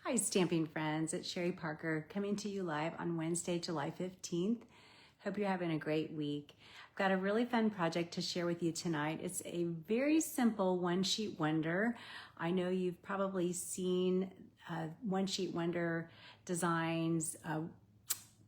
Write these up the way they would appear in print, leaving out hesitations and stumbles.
Hi, stamping friends. It's Sherry Parker coming to you live on Wednesday, July 15th. Hope you're having a great week. I've got a really fun project to share with you tonight. It's a very simple one-sheet wonder. I know you've probably seen one-sheet wonder designs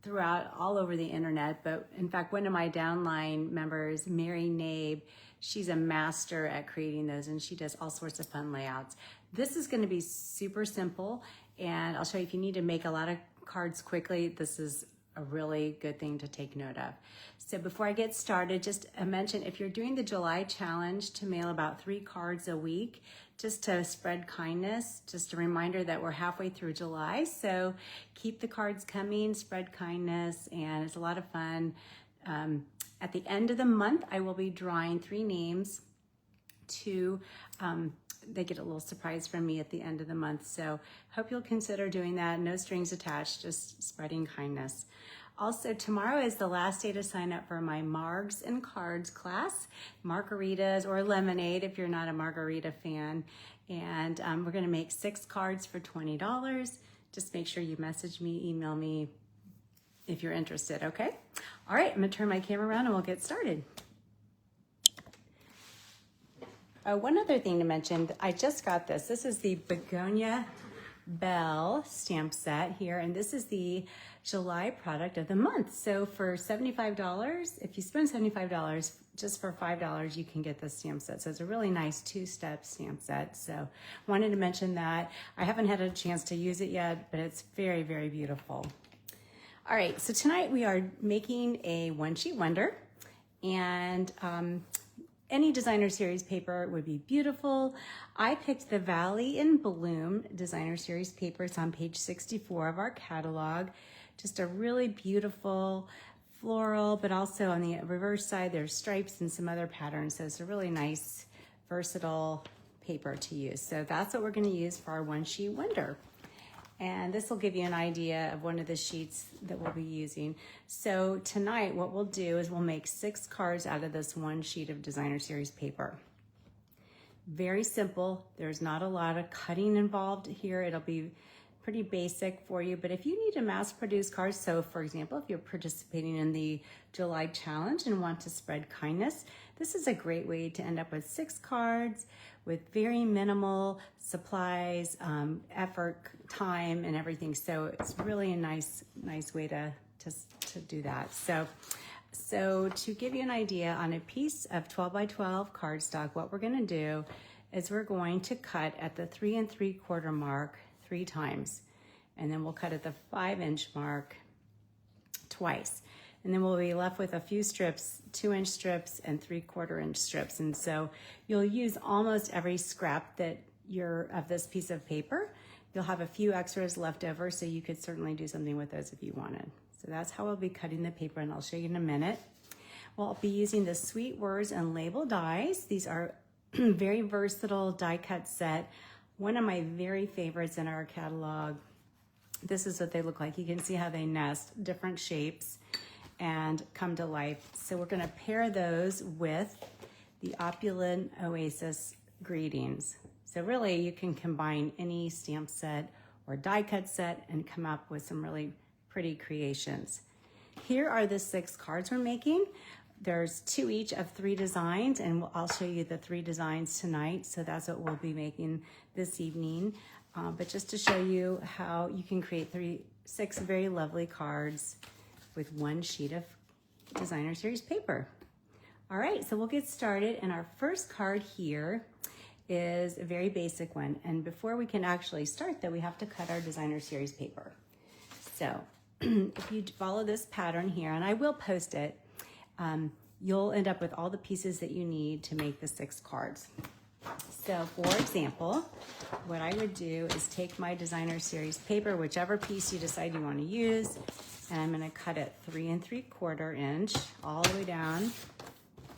throughout all over the internet, but in fact, one of my downline members, Mary Nabe, she's a master at creating those and she does all sorts of fun layouts. This is going to be super simple, and I'll show you if you need to make a lot of cards quickly, this is a really good thing to take note of. So before I get started, just a mention, if you're doing the July challenge to mail about 3 cards a week, just to spread kindness, just a reminder that we're halfway through July, so keep the cards coming, spread kindness, and it's a lot of fun. At the end of the month, I will be drawing 3 names to, they get a little surprise from me at the end of the month. So hope you'll consider doing that. No strings attached, just spreading kindness. Also, tomorrow is the last day to sign up for my Margs and Cards class, margaritas or lemonade if you're not a margarita fan. And we're gonna make 6 cards for $20. Just make sure you message me, email me if you're interested, okay? All right, I'm gonna turn my camera around and we'll get started. One other thing to mention, I just got this. This is the Begonia Belle stamp set here, and this is the July product of the month. So for $75, if you spend $75, just for $5, you can get this stamp set. So it's a really nice 2-step stamp set. So wanted to mention that. I haven't had a chance to use it yet, but it's very, very beautiful. All right, so tonight we are making a one-sheet wonder, and any designer series paper would be beautiful. I picked the Valley in Bloom designer series paper. It's on page 64 of our catalog. Just a really beautiful floral, but also on the reverse side, there's stripes and some other patterns. So it's a really nice, versatile paper to use. So that's what we're gonna use for our one-sheet wonder. And this will give you an idea of one of the sheets that we'll be using. So tonight, what we'll do is we'll make 6 cards out of this one sheet of designer series paper. Very simple. There's not a lot of cutting involved here. It'll be pretty basic for you, but if you need to mass produce cards, so for example, if you're participating in the July challenge and want to spread kindness, this is a great way to end up with 6 cards with very minimal supplies, effort, time, and everything. So it's really a nice way to do that. So to give you an idea, on a piece of 12 by 12 cardstock, what we're gonna do is we're going to cut at the 3 3/4 mark 3 times, and then we'll cut at the 5-inch mark twice. And then we'll be left with a few strips, 2-inch strips and 3/4-inch strips. And so you'll use almost every scrap that of this piece of paper. You'll have a few extras left over, so you could certainly do something with those if you wanted. So that's how we'll be cutting the paper, and I'll show you in a minute. We'll be using the Sweet Words and Label dies. These are very versatile die cut set. One of my very favorites in our catalog. This is what they look like. You can see how they nest, different shapes, and come to life. So we're gonna pair those with the Opulent Oasis Greetings. So really you can combine any stamp set or die cut set and come up with some really pretty creations. Here are the 6 cards we're making. There's 2 each of 3 designs, and I'll show you the 3 designs tonight. So that's what we'll be making this evening. But just to show you how you can create 6 very lovely cards with one sheet of designer series paper. All right, so we'll get started. And our first card here is a very basic one. And before we can actually start though, we have to cut our designer series paper. So if you follow this pattern here, and I will post it, you'll end up with all the pieces that you need to make the 6 cards. So for example, what I would do is take my designer series paper, whichever piece you decide you want to use, and I'm going to cut it 3 3/4 inch all the way down,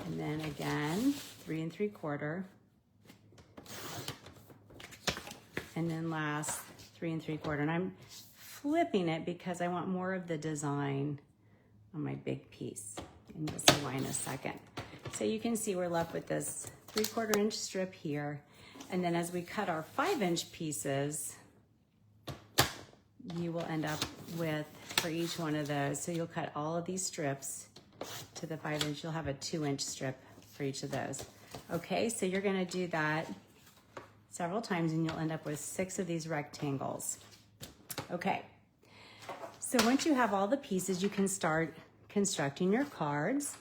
and then again 3 3/4, and then last 3 3/4. And I'm flipping it because I want more of the design on my big piece, and you'll see why in a second. So you can see we're left with this 3/4 inch strip here, and then as we cut our 5-inch pieces, you will end up with for each one of those. So you'll cut all of these strips to the 5-inch. You'll have a 2-inch strip for each of those. Okay, so you're gonna do that several times and you'll end up with 6 of these rectangles. Okay, so once you have all the pieces, you can start constructing your cards.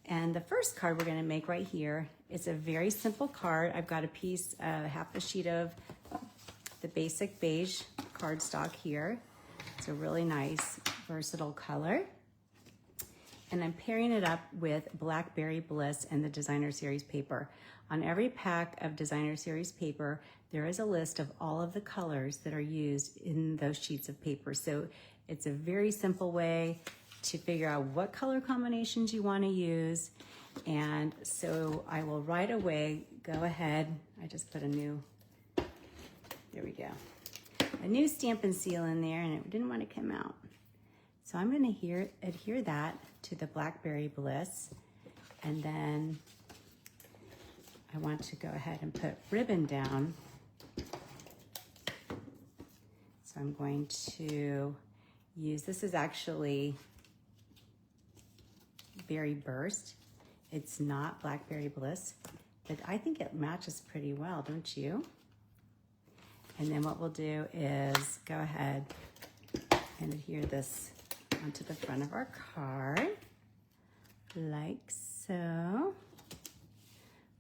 And the first card we're gonna make right here is a very simple card. I've got a piece, half a sheet of the basic beige cardstock here. It's a really nice, versatile color. And I'm pairing it up with Blackberry Bliss and the Designer Series paper. On every pack of Designer Series paper, there is a list of all of the colors that are used in those sheets of paper. So it's a very simple way to figure out what color combinations you want to use. And so I will right away go ahead. I just put a new, there we go, a new Stampin' Seal in there, and it didn't want to come out. So I'm going to adhere that to the Blackberry Bliss, and then I want to go ahead and put ribbon down. So I'm going to use, this is actually Berry Burst. It's not Blackberry Bliss, but I think it matches pretty well, don't you? And then what we'll do is go ahead and adhere this onto the front of our card, like so.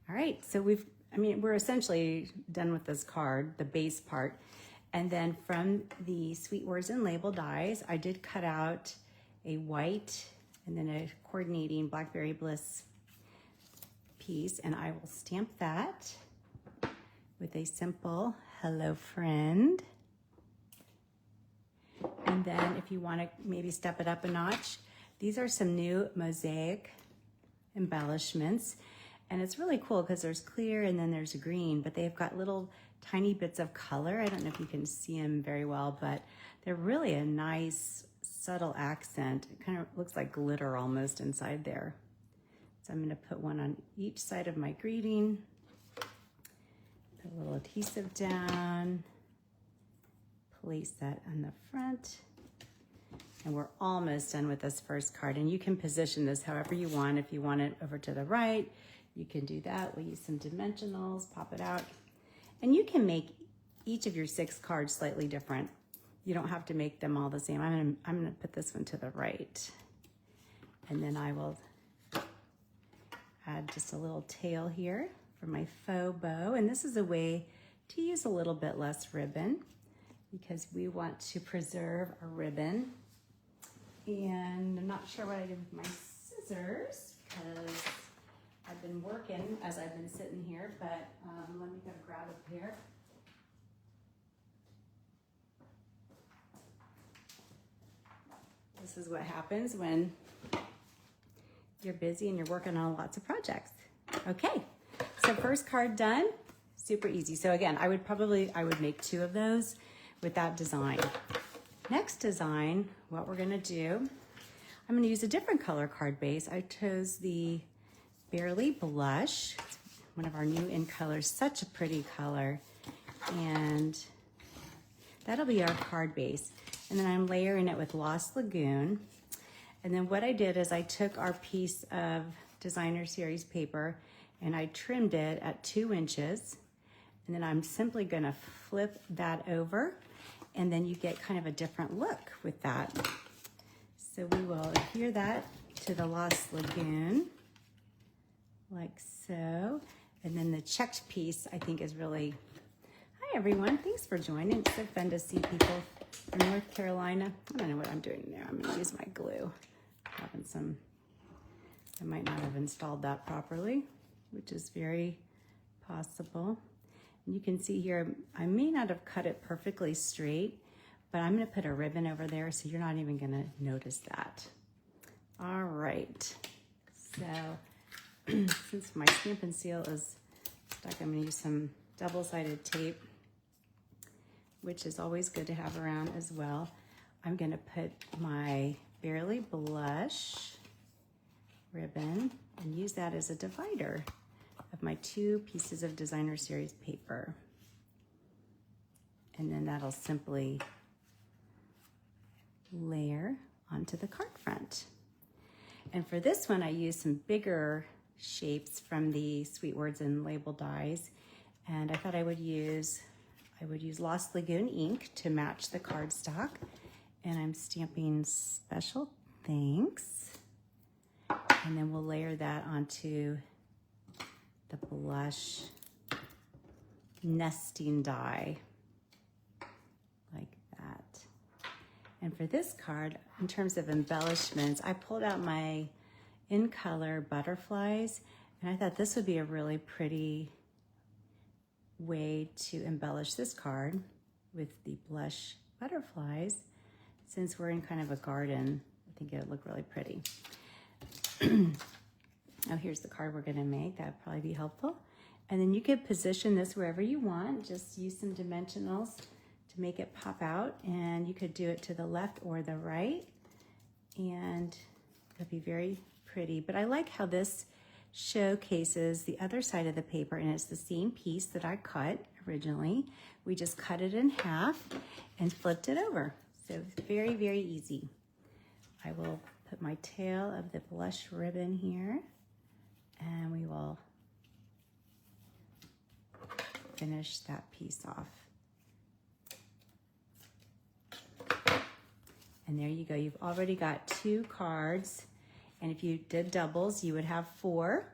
All right, so we're essentially done with this card, the base part. And then from the Sweet Words and Label dies, I did cut out a white and then a coordinating Blackberry Bliss piece, and I will stamp that with a simple hello friend. And then if you want to maybe step it up a notch, these are some new mosaic embellishments. And it's really cool because there's clear and then there's green, but they've got little tiny bits of color. I don't know if you can see them very well, but they're really a nice subtle accent. It kind of looks like glitter almost inside there. So I'm going to put one on each side of my greeting. Put a little adhesive down. Place that on the front. And we're almost done with this first card. And you can position this however you want. If you want it over to the right, you can do that. We'll use some dimensionals, pop it out. And you can make each of your 6 cards slightly different. You don't have to make them all the same. I'm gonna put this one to the right. And then I will add just a little tail here for my faux bow. And this is a way to use a little bit less ribbon because we want to preserve our ribbon. And I'm not sure what I did with my scissors because I've been working as I've been sitting here, but let me go grab a pair. This is what happens when you're busy and you're working on lots of projects. Okay, so first card done, super easy. So again, I would make 2 of those with that design. Next design, what we're gonna do, I'm gonna use a different color card base. I chose the Barely Blush, it's one of our new in colors, such a pretty color. And that'll be our card base. And then I'm layering it with Lost Lagoon. And then what I did is I took our piece of Designer Series paper and I trimmed it at 2 inches. And then I'm simply gonna flip that over, and then you get kind of a different look with that. So we will adhere that to the Lost Lagoon, like so. And then the checked piece I think is really, hi everyone, thanks for joining. It's so fun to see people from North Carolina. I don't know what I'm doing there. I'm gonna use my glue. Having some, I might not have installed that properly, which is very possible. And you can see here, I may not have cut it perfectly straight, but I'm gonna put a ribbon over there so you're not even gonna notice that. All right, so since my Stampin' Seal is stuck, I'm gonna use some double-sided tape, which is always good to have around as well. I'm gonna put my Barely Blush ribbon and use that as a divider of my 2 pieces of Designer Series paper. And then that'll simply layer onto the card front. And for this one, I used some bigger shapes from the Sweet Words and Label dies. And I thought I would use Lost Lagoon ink to match the cardstock. And I'm stamping Special Thanks. And then we'll layer that onto the blush nesting die, like that. And for this card, in terms of embellishments, I pulled out my In Color butterflies, and I thought this would be a really pretty way to embellish this card with the blush butterflies. Since we're in kind of a garden, I think it would look really pretty. Now here's the card we're gonna make. That would probably be helpful. And then you could position this wherever you want. Just use some dimensionals to make it pop out, and you could do it to the left or the right, and it'll be very pretty. But I like how this showcases the other side of the paper, and it's the same piece that I cut originally. We just cut it in half and flipped it over. So it's very, very easy. I will put my tail of the blush ribbon here, and we will finish that piece off. And there you go. You've already got 2 cards. And if you did doubles, you would have 4.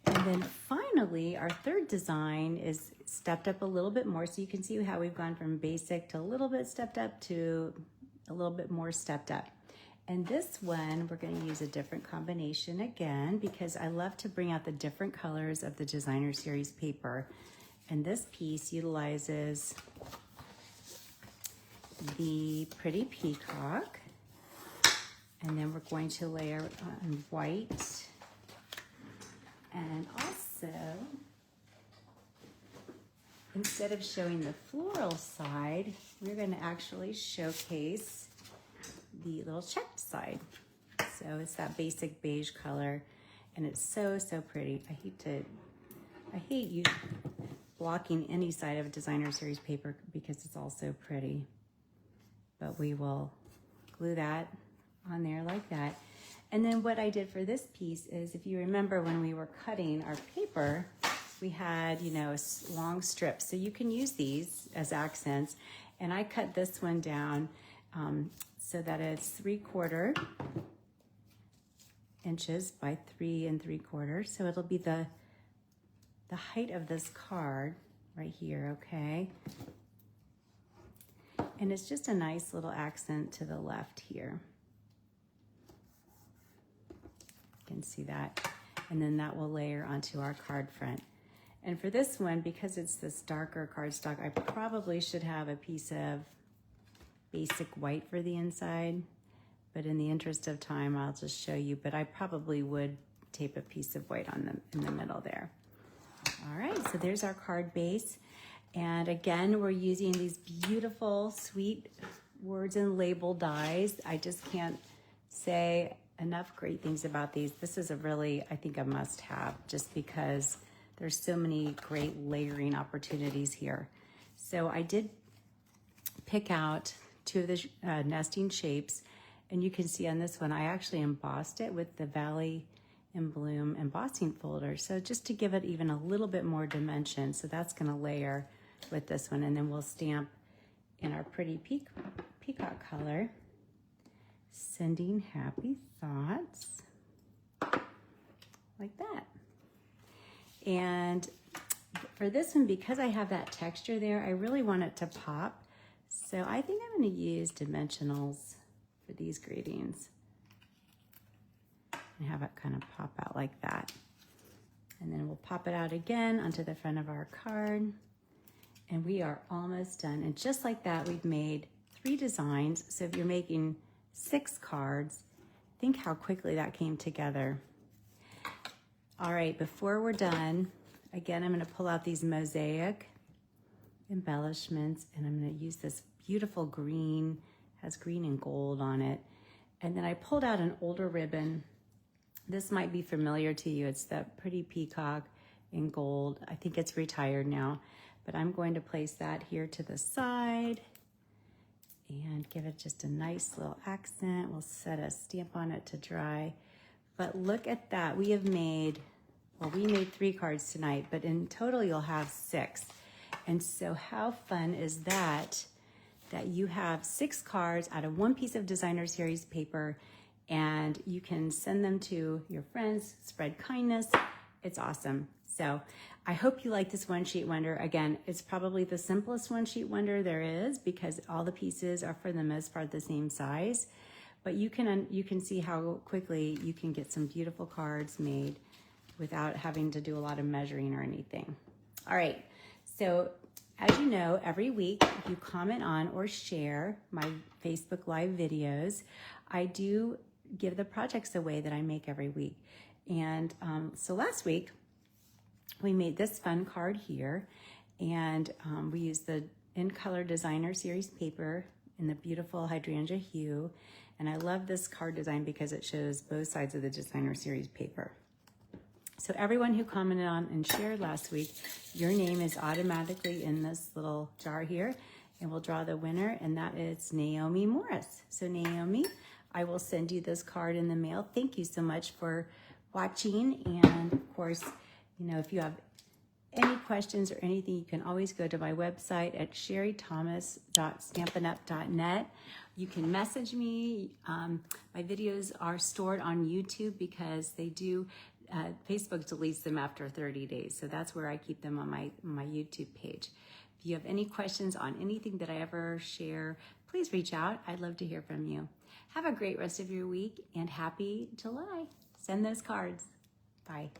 And then finally, our third design is stepped up a little bit more. So you can see how we've gone from basic to a little bit stepped up to a little bit more stepped up. And this one, we're going to use a different combination again, because I love to bring out the different colors of the Designer Series paper. And this piece utilizes the Pretty Peacock, and then we're going to layer on white, and also instead of showing the floral side, we're going to actually showcase the little checked side. So it's that basic beige color, and it's so pretty. I hate you blocking any side of a Designer Series paper because it's all so pretty. But we will glue that on there like that. And then what I did for this piece is, if you remember when we were cutting our paper, we had, you know, long strips. So you can use these as accents. And I cut this one down so that it's 3/4 inches by 3 3/4. So it'll be the height of this card right here, okay? And it's just a nice little accent to the left here. You can see that. And then that will layer onto our card front. And for this one, because it's this darker cardstock, I probably should have a piece of basic white for the inside. But in the interest of time, I'll just show you. But I probably would tape a piece of white on in the middle there. All right, so there's our card base. And again, we're using these beautiful Sweet Words and Label dies. I just can't say enough great things about these. This is a really, I think, a must-have, just because there's so many great layering opportunities here. So I did pick out 2 of the nesting shapes, and you can see on this one, I actually embossed it with the Valley in Bloom embossing folder. So just to give it even a little bit more dimension. So that's gonna layer with this one, and then we'll stamp in our Pretty Peacock color, Sending Happy Thoughts, like that. And for this one, because I have that texture there, I really want it to pop. So I think I'm gonna use dimensionals for these greetings and have it kind of pop out like that. And then we'll pop it out again onto the front of our card. And we are almost done. And just like that, we've made 3 designs. So if you're making 6 cards, think how quickly that came together. All right, before we're done, again, I'm gonna pull out these mosaic embellishments, and I'm gonna use this beautiful green, has green and gold on it. And then I pulled out an older ribbon. This might be familiar to you. It's that Pretty Peacock in gold. I think it's retired now. But I'm going to place that here to the side, and give it just a nice little accent. We'll set a stamp on it to dry. But look at that. We made 3 cards tonight, but in total you'll have 6. And so how fun is that you have 6 cards out of 1 piece of designer series paper, and you can send them to your friends, spread kindness. It's awesome. So I hope you like this one sheet wonder. Again, it's probably the simplest one sheet wonder there is because all the pieces are for the most part the same size, but you can see how quickly you can get some beautiful cards made without having to do a lot of measuring or anything. All right, so as you know, every week if you comment on or share my Facebook Live videos, I do give the projects away that I make every week. And so last week, we made this fun card here, and we used the In Color Designer Series paper in the beautiful hydrangea hue. And I love this card design because it shows both sides of the designer series paper. So everyone who commented on and shared last week, your name is automatically in this little jar here, and we'll draw the winner, and that is Naomi Morris. So Naomi, I will send you this card in the mail. Thank you so much for watching, and of course, you know, if you have any questions or anything, you can always go to my website at sherrythomas.stampinup.net. You can message me. My videos are stored on YouTube because they do, Facebook deletes them after 30 days. So that's where I keep them on my YouTube page. If you have any questions on anything that I ever share, please reach out. I'd love to hear from you. Have a great rest of your week and happy July. Send those cards. Bye.